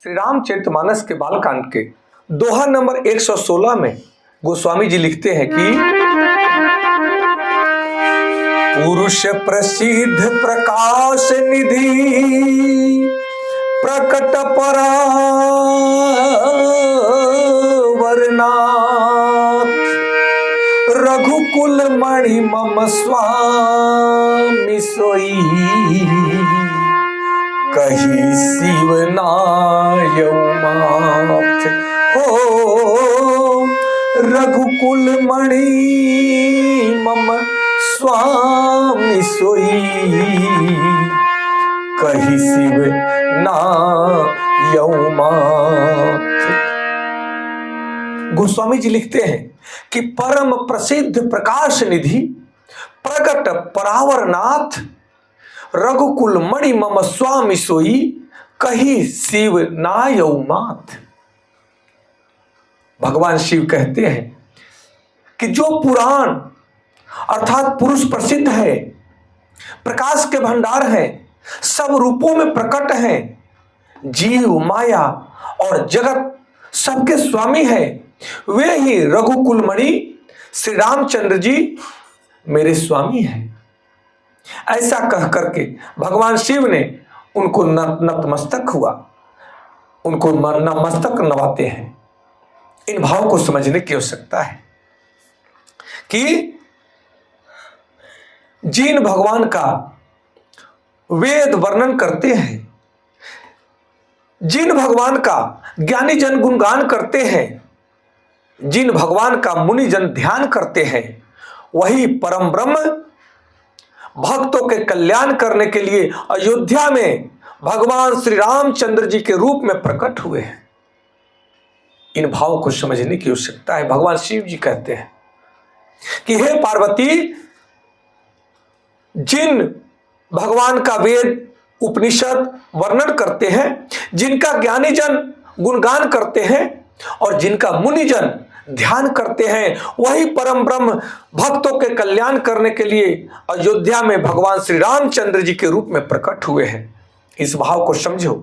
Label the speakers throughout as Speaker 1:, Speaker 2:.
Speaker 1: श्री रामचरितमानस के बालकांड के दोहा नंबर 116 में गोस्वामी जी लिखते हैं कि पुरुष प्रसिद्ध प्रकाश निधि प्रकट परावरनाथ रघुकुल मणि मम स्वामी सोई कही शिवनायऊ माथ हो रघुकुल मणि मम स्वामी सोई कही शिवनायऊ माथ। गोस्वामी जी लिखते हैं कि परम प्रसिद्ध प्रकाश निधि प्रकट परावरनाथ रघुकुल मणि मम स्वामी सोई कही शिव नायऊ माथ। भगवान शिव कहते हैं कि जो पुराण अर्थात पुरुष प्रसिद्ध है, प्रकाश के भंडार है, सब रूपों में प्रकट है, जीव माया और जगत सबके स्वामी है, वे ही रघुकुल मणि श्री रामचंद्र जी मेरे स्वामी हैं। ऐसा कह करके भगवान शिव ने उनको नतमस्तक हुआ, उनको मस्तक नवाते हैं। इन भाव को समझने की आवश्यकता है कि जिन भगवान का वेद वर्णन करते हैं, जिन भगवान का ज्ञानी जन गुणगान करते हैं, जिन भगवान का मुनि जन ध्यान करते हैं, वही परम ब्रह्म भक्तों के कल्याण करने के लिए अयोध्या में भगवान श्री रामचंद्र जी के रूप में प्रकट हुए हैं। इन भावों को समझने की आवश्यकता है। भगवान शिव जी कहते हैं कि हे पार्वती, जिन भगवान का वेद उपनिषद वर्णन करते हैं, जिनका ज्ञानी जन गुणगान करते हैं और जिनका मुनि जन ध्यान करते हैं, वही परम ब्रह्म भक्तों के कल्याण करने के लिए अयोध्या में भगवान श्री रामचंद्र जी के रूप में प्रकट हुए हैं। इस भाव को समझो।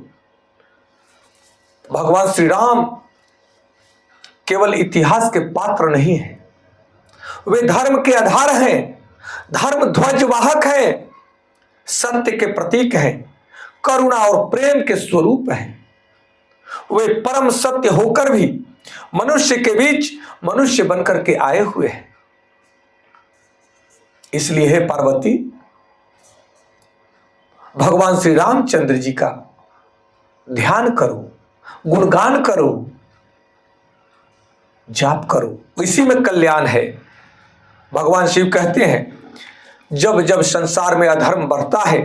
Speaker 1: भगवान श्री राम केवल इतिहास के पात्र नहीं है, वे धर्म के आधार हैं, धर्म ध्वज वाहक हैं, सत्य के प्रतीक हैं, करुणा और प्रेम के स्वरूप हैं। वे परम सत्य होकर भी मनुष्य के बीच मनुष्य बनकर के आए हुए हैं। इसलिए हे पार्वती, भगवान श्री रामचंद्र जी का ध्यान करो, गुणगान करो, जाप करो, इसी में कल्याण है। भगवान शिव कहते हैं जब जब संसार में अधर्म बढ़ता है,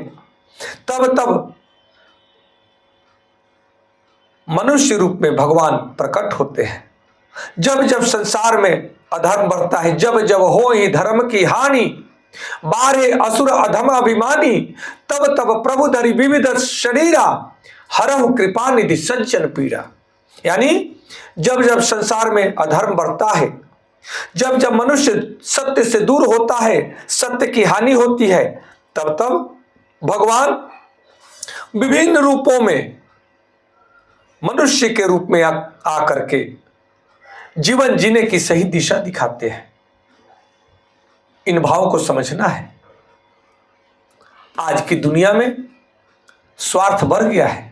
Speaker 1: तब तब मनुष्य रूप में भगवान प्रकट होते हैं। जब जब संसार में अधर्म बढ़ता है, जब जब हो ही धर्म की हानि, बारे असुर अधम अभिमानी, तब तब प्रभु धरि विविध शरीरा, हरहु कृपा निधि सज्जन पीड़ा। यानी जब जब संसार में अधर्म बढ़ता है, जब जब मनुष्य सत्य से दूर होता है, सत्य की हानि होती है, तब तब भगवान विभिन्न रूपों में मनुष्य के रूप में आकर के जीवन जीने की सही दिशा दिखाते हैं। इन भावों को समझना है। आज की दुनिया में स्वार्थ बढ़ गया है,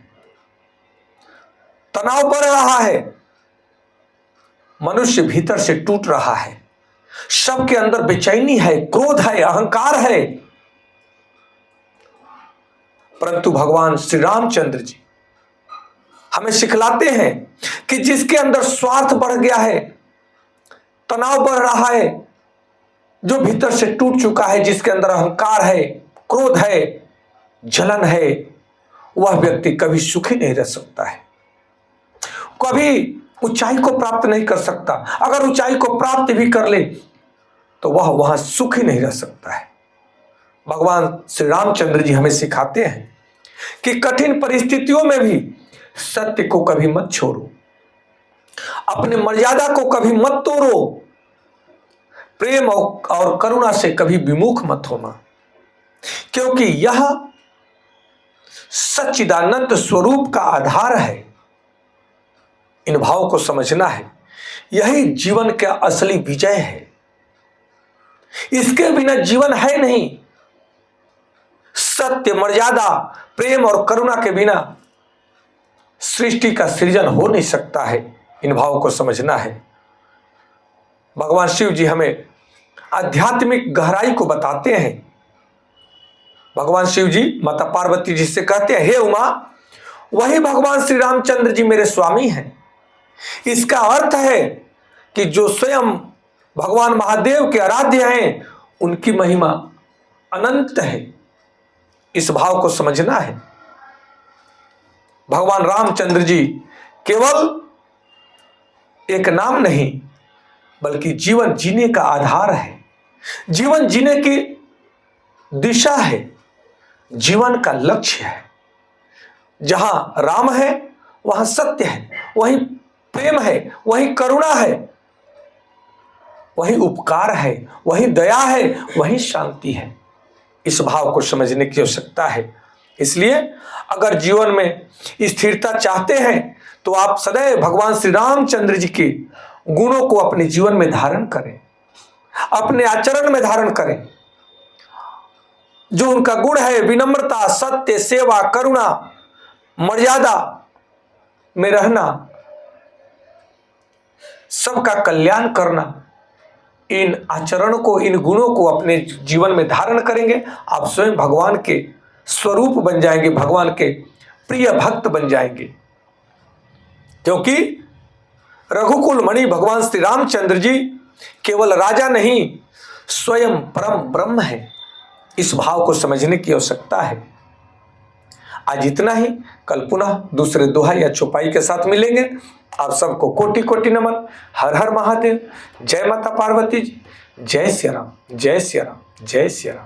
Speaker 1: तनाव बढ़ रहा है, मनुष्य भीतर से टूट रहा है, सबके अंदर बेचैनी है, क्रोध है, अहंकार है। परंतु भगवान श्री रामचंद्र जी हमें सिखलाते हैं कि जिसके अंदर स्वार्थ बढ़ गया है, तनाव बढ़ रहा है, जो भीतर से टूट चुका है, जिसके अंदर अहंकार है, क्रोध है, जलन है, वह व्यक्ति कभी सुखी नहीं रह सकता है, कभी ऊंचाई को प्राप्त नहीं कर सकता। अगर ऊंचाई को प्राप्त भी कर ले तो वह वहां सुखी नहीं रह सकता है। भगवान श्री रामचंद्र जी हमें सिखाते हैं कि कठिन परिस्थितियों में भी सत्य को कभी मत छोड़ो, अपने मर्यादा को कभी मत तोड़ो, प्रेम और करुणा से कभी विमुख मत होना, क्योंकि यह सच्चिदानंद स्वरूप का आधार है। इन भावों को समझना है। यही जीवन का असली विजय है। इसके बिना जीवन है नहीं। सत्य, मर्यादा, प्रेम और करुणा के बिना सृष्टि का सृजन हो नहीं सकता है। इन भावों को समझना है। भगवान शिव जी हमें आध्यात्मिक गहराई को बताते हैं। भगवान शिव जी माता पार्वती जी से कहते हैं, हे उमा, वही भगवान श्री रामचंद्र जी मेरे स्वामी हैं। इसका अर्थ है कि जो स्वयं भगवान महादेव के आराध्य हैं, उनकी महिमा अनंत है। इस भाव को समझना है। भगवान रामचंद्र जी केवल एक नाम नहीं, बल्कि जीवन जीने का आधार है। जीवन जीने की दिशा है, जीवन का लक्ष्य है। जहां राम है वहां सत्य है, वहीं प्रेम है, वहीं करुणा है, वहीं उपकार है, वहीं दया है, वहीं शांति है। इस भाव को समझने की आवश्यकता है। इसलिए अगर जीवन में स्थिरता चाहते हैं तो आप सदैव भगवान श्री रामचंद्र जी के गुणों को अपने जीवन में धारण करें, अपने आचरण में धारण करें। जो उनका गुण है, विनम्रता, सत्य, सेवा, करुणा, मर्यादा में रहना, सबका कल्याण करना, इन आचरण को, इन गुणों को अपने जीवन में धारण करेंगे, आप स्वयं भगवान के स्वरूप बन जाएंगे, भगवान के प्रिय भक्त बन जाएंगे। क्योंकि रघुकुल मणि भगवान श्री रामचंद्र जी केवल राजा नहीं, स्वयं परम ब्रह्म है। इस भाव को समझने की आवश्यकता है। आज इतना ही। कल पुनः दूसरे दोहा या चौपाई के साथ मिलेंगे। आप सबको कोटि कोटि नमन। हर हर महादेव। जय माता पार्वती जी। जय सिया राम, जय सिया राम, जय सिया राम।